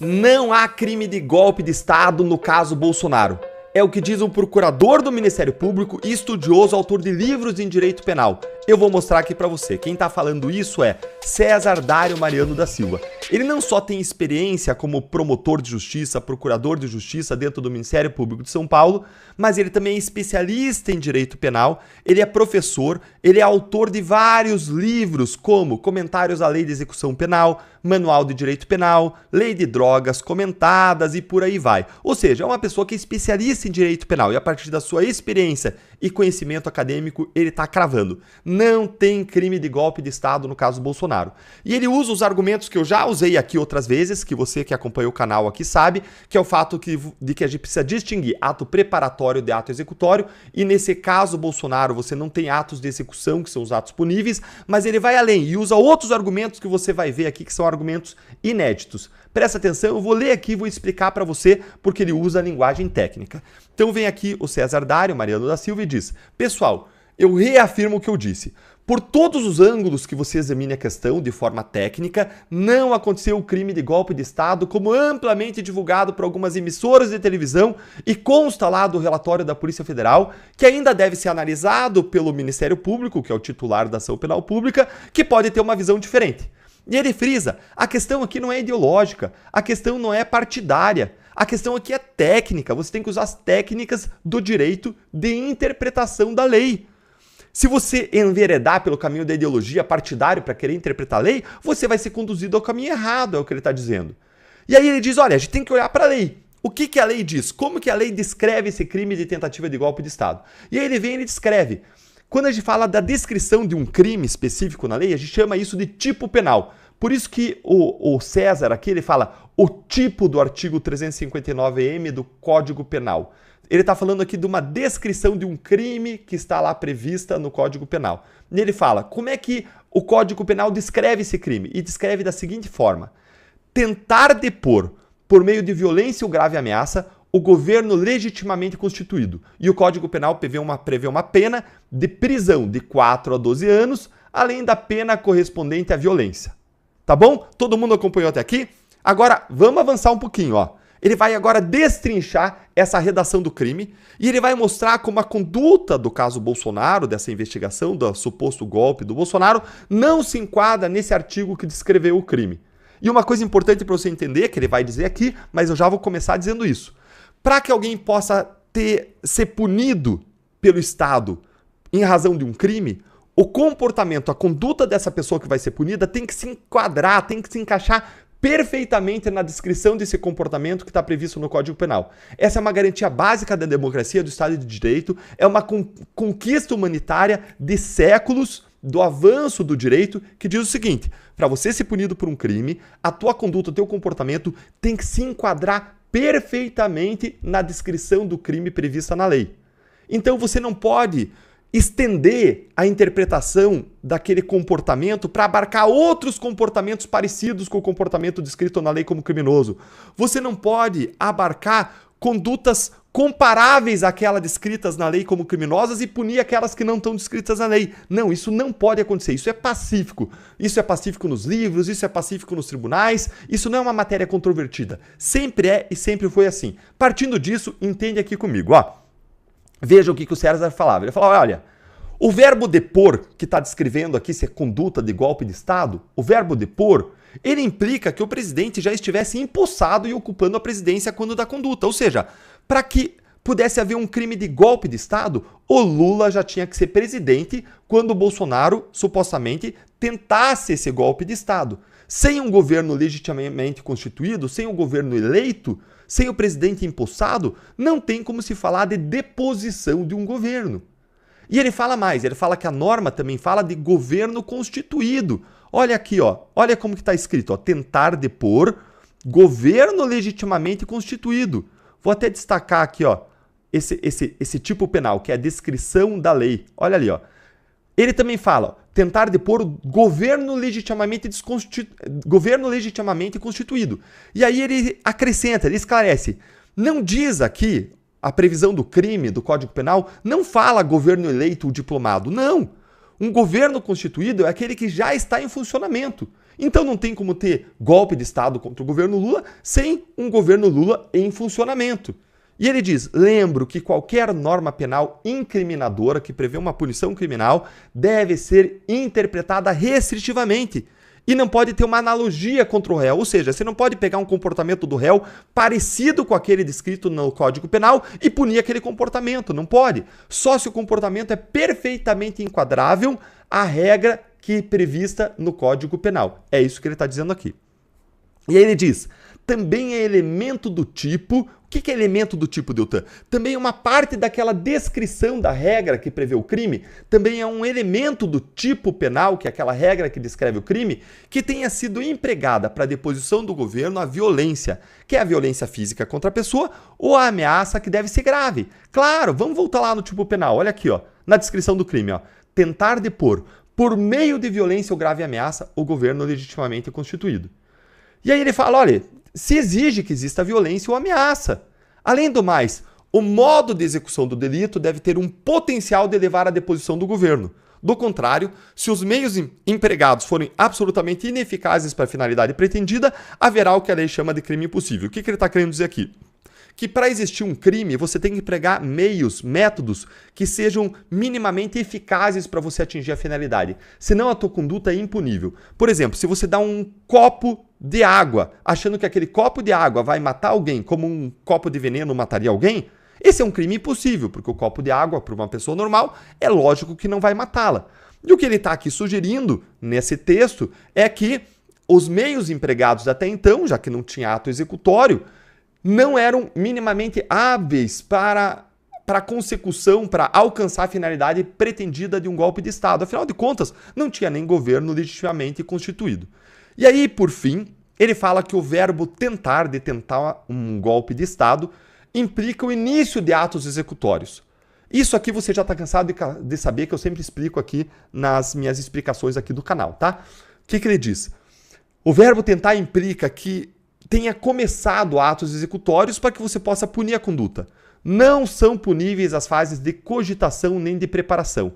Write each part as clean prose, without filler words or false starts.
Não há crime de golpe de Estado no caso Bolsonaro. É o que diz um procurador do Ministério Público e estudioso, autor de livros em direito penal. Eu vou mostrar aqui pra você. Quem tá falando isso é César Dário Mariano da Silva. Ele não só tem experiência como promotor de justiça, procurador de justiça dentro do Ministério Público de São Paulo, mas ele também é especialista em direito penal, ele é professor, ele é autor de vários livros como Comentários à Lei de Execução Penal, Manual de Direito Penal, Lei de Drogas Comentadas e por aí vai. Ou seja, é uma pessoa que é especialista em direito penal e a partir da sua experiência e conhecimento acadêmico, ele está cravando. Não tem crime de golpe de Estado no caso Bolsonaro. E ele usa os argumentos que eu já usei aqui outras vezes, que você que acompanha o canal aqui sabe, que é o fato de que a gente precisa distinguir ato preparatório de ato executório, e nesse caso Bolsonaro você não tem atos de execução, que são os atos puníveis, mas ele vai além e usa outros argumentos que você vai ver aqui, que são argumentos inéditos. Presta atenção, eu vou ler aqui e vou explicar para você porque ele usa a linguagem técnica. Então vem aqui o César Dário Mariano da Silva e diz: pessoal, eu reafirmo o que eu disse. Por todos os ângulos que você examine a questão de forma técnica, não aconteceu o crime de golpe de Estado como amplamente divulgado por algumas emissoras de televisão e consta lá do relatório da Polícia Federal, que ainda deve ser analisado pelo Ministério Público, que é o titular da ação penal pública, que pode ter uma visão diferente. E ele frisa, a questão aqui não é ideológica, a questão não é partidária, a questão aqui é técnica, você tem que usar as técnicas do direito de interpretação da lei. Se você enveredar pelo caminho da ideologia partidária para querer interpretar a lei, você vai ser conduzido ao caminho errado, é o que ele está dizendo. E aí ele diz, olha, a gente tem que olhar para a lei. O que a lei diz? Como que a lei descreve esse crime de tentativa de golpe de Estado? E aí ele vem e ele descreve. Quando a gente fala da descrição de um crime específico na lei, a gente chama isso de tipo penal. Por isso que o César aqui, ele fala o tipo do artigo 359-M do Código Penal. Ele está falando aqui de uma descrição de um crime que está lá prevista no Código Penal. E ele fala, como é que o Código Penal descreve esse crime? E descreve da seguinte forma: tentar depor, por meio de violência ou grave ameaça, o governo legitimamente constituído. E o Código Penal prevê uma pena de prisão de 4 a 12 anos, além da pena correspondente à violência. Tá bom? Todo mundo acompanhou até aqui? Agora, vamos avançar um pouquinho, ó. Ele vai agora destrinchar essa redação do crime e ele vai mostrar como a conduta do caso Bolsonaro, dessa investigação do suposto golpe do Bolsonaro, não se enquadra nesse artigo que descreveu o crime. E uma coisa importante para você entender, que ele vai dizer aqui, mas eu já vou começar dizendo isso. Para que alguém possa ser punido pelo Estado em razão de um crime, o comportamento, a conduta dessa pessoa que vai ser punida tem que se enquadrar, tem que se encaixar perfeitamente na descrição desse comportamento que está previsto no Código Penal. Essa é uma garantia básica da democracia, do Estado de Direito, é uma conquista humanitária de séculos do avanço do direito, que diz o seguinte: para você ser punido por um crime, a tua conduta, o teu comportamento tem que se enquadrar perfeitamente na descrição do crime prevista na lei. Então você não pode estender a interpretação daquele comportamento para abarcar outros comportamentos parecidos com o comportamento descrito na lei como criminoso. Você não pode abarcar condutas comparáveis àquelas descritas na lei como criminosas e punir aquelas que não estão descritas na lei. Não, isso não pode acontecer. Isso é pacífico. Isso é pacífico nos livros, isso é pacífico nos tribunais, isso não é uma matéria controvertida. Sempre é e sempre foi assim. Partindo disso, entende aqui comigo, ó. Veja o que o César falava. Ele falava, olha, o verbo depor, que está descrevendo aqui se é conduta de golpe de Estado, o verbo depor, ele implica que o presidente já estivesse empossado e ocupando a presidência quando da conduta. Ou seja, para que pudesse haver um crime de golpe de Estado, o Lula já tinha que ser presidente quando o Bolsonaro, supostamente, tentasse esse golpe de Estado. Sem um governo legitimamente constituído, sem um governo eleito, sem o presidente empossado, não tem como se falar de deposição de um governo. E ele fala mais, ele fala que a norma também fala de governo constituído. Olha aqui, ó, olha como que está escrito, ó, tentar depor governo legitimamente constituído. Vou até destacar aqui, ó, esse tipo penal, que é a descrição da lei. Olha ali, ó. Ele também fala, ó, tentar depor o governo legitimamente constituído. E aí ele acrescenta, ele esclarece. Não diz aqui, a previsão do crime, do Código Penal, não fala governo eleito ou diplomado. Não. Um governo constituído é aquele que já está em funcionamento. Então não tem como ter golpe de Estado contra o governo Lula sem um governo Lula em funcionamento. E ele diz, lembro que qualquer norma penal incriminadora que prevê uma punição criminal deve ser interpretada restritivamente e não pode ter uma analogia contra o réu, ou seja, você não pode pegar um comportamento do réu parecido com aquele descrito no Código Penal e punir aquele comportamento, não pode. Só se o comportamento é perfeitamente enquadrável à regra que é prevista no Código Penal. É isso que ele está dizendo aqui. E aí ele diz, também é elemento do tipo... O que é elemento do tipo, Deltan? Também é uma parte daquela descrição da regra que prevê o crime, também é um elemento do tipo penal, que é aquela regra que descreve o crime, que tenha sido empregada para a deposição do governo a violência, que é a violência física contra a pessoa ou a ameaça que deve ser grave. Claro, vamos voltar lá no tipo penal, olha aqui, ó, na descrição do crime, ó, tentar depor, por meio de violência ou grave ameaça, o governo legitimamente constituído. E aí ele fala, olha, se exige que exista violência ou ameaça. Além do mais, o modo de execução do delito deve ter um potencial de levar à deposição do governo. Do contrário, se os meios empregados forem absolutamente ineficazes para a finalidade pretendida, haverá o que a lei chama de crime impossível. O que ele está querendo dizer aqui? Que para existir um crime, você tem que empregar meios, métodos que sejam minimamente eficazes para você atingir a finalidade. Senão a tua conduta é impunível. Por exemplo, se você dá um copo de água, achando que aquele copo de água vai matar alguém, como um copo de veneno mataria alguém, esse é um crime impossível, porque o copo de água, para uma pessoa normal, é lógico que não vai matá-la. E o que ele está aqui sugerindo, nesse texto, é que os meios empregados até então, já que não tinha ato executório, não eram minimamente hábeis para a consecução, para alcançar a finalidade pretendida de um golpe de Estado. Afinal de contas, não tinha nem governo legitimamente constituído. E aí, por fim, ele fala que o verbo tentar, de tentar um golpe de Estado, implica o início de atos executórios. Isso aqui você já está cansado de saber, que eu sempre explico aqui nas minhas explicações aqui do canal, tá? O que ele diz? O verbo tentar implica que tenha começado atos executórios para que você possa punir a conduta. Não são puníveis as fases de cogitação nem de preparação.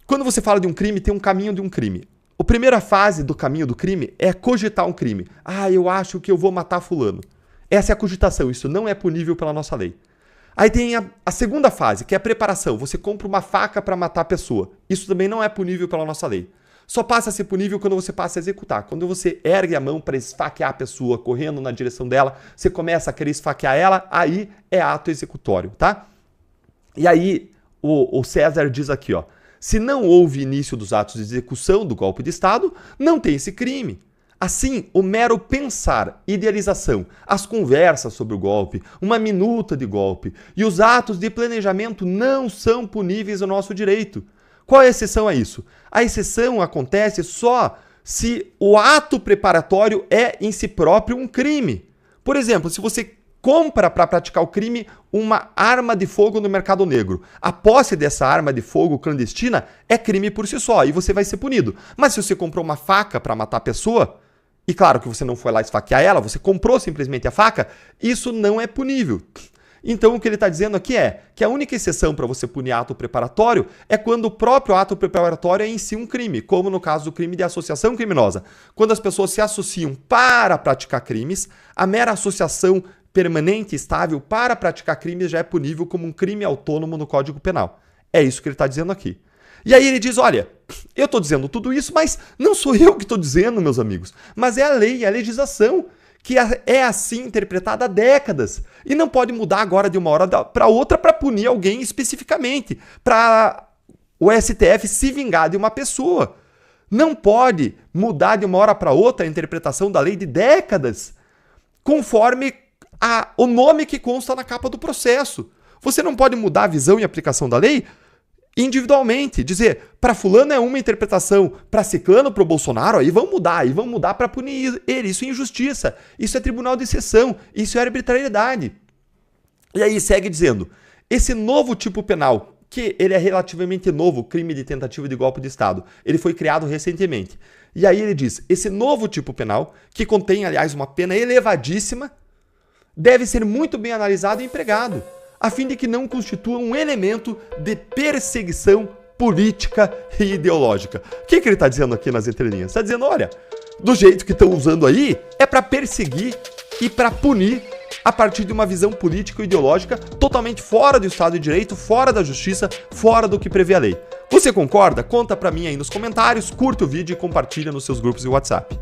Quando você fala de um crime, tem um caminho de um crime. A primeira fase do caminho do crime é cogitar um crime. Ah, eu acho que eu vou matar fulano. Essa é a cogitação, isso não é punível pela nossa lei. Aí tem a segunda fase, que é a preparação. Você compra uma faca para matar a pessoa. Isso também não é punível pela nossa lei. Só passa a ser punível quando você passa a executar. Quando você ergue a mão para esfaquear a pessoa, correndo na direção dela, você começa a querer esfaquear ela, aí é ato executório, tá? E aí o César diz aqui, ó, se não houve início dos atos de execução do golpe de Estado, não tem esse crime. Assim, o mero pensar, idealização, as conversas sobre o golpe, uma minuta de golpe e os atos de planejamento não são puníveis no nosso direito. Qual é a exceção a isso? A exceção acontece só se o ato preparatório é em si próprio um crime. Por exemplo, se você compra para praticar o crime uma arma de fogo no mercado negro, a posse dessa arma de fogo clandestina é crime por si só e você vai ser punido. Mas se você comprou uma faca para matar a pessoa, e claro que você não foi lá esfaquear ela, você comprou simplesmente a faca, isso não é punível. Então o que ele está dizendo aqui é que a única exceção para você punir ato preparatório é quando o próprio ato preparatório é em si um crime, como no caso do crime de associação criminosa. Quando as pessoas se associam para praticar crimes, a mera associação permanente e estável para praticar crimes já é punível como um crime autônomo no Código Penal. É isso que ele está dizendo aqui. E aí ele diz, olha, eu estou dizendo tudo isso, mas não sou eu que estou dizendo, meus amigos, mas é a lei, é a legislação, que é assim interpretada há décadas e não pode mudar agora de uma hora para outra para punir alguém especificamente, para o STF se vingar de uma pessoa. Não pode mudar de uma hora para outra a interpretação da lei de décadas, conforme o nome que consta na capa do processo. Você não pode mudar a visão e aplicação da lei individualmente, dizer, para fulano é uma interpretação, para ciclano, para o Bolsonaro, aí vão mudar para punir ele. Isso é injustiça, isso é tribunal de exceção, isso é arbitrariedade. E aí segue dizendo, esse novo tipo penal, que ele é relativamente novo, crime de tentativa de golpe de Estado, ele foi criado recentemente. E aí ele diz, esse novo tipo penal, que contém, aliás, uma pena elevadíssima, deve ser muito bem analisado e empregado, a fim de que não constitua um elemento de perseguição política e ideológica. O que ele está dizendo aqui nas entrelinhas? Está dizendo, olha, do jeito que estão usando aí, é para perseguir e para punir a partir de uma visão política e ideológica totalmente fora do Estado de Direito, fora da justiça, fora do que prevê a lei. Você concorda? Conta pra mim aí nos comentários, curta o vídeo e compartilha nos seus grupos de WhatsApp.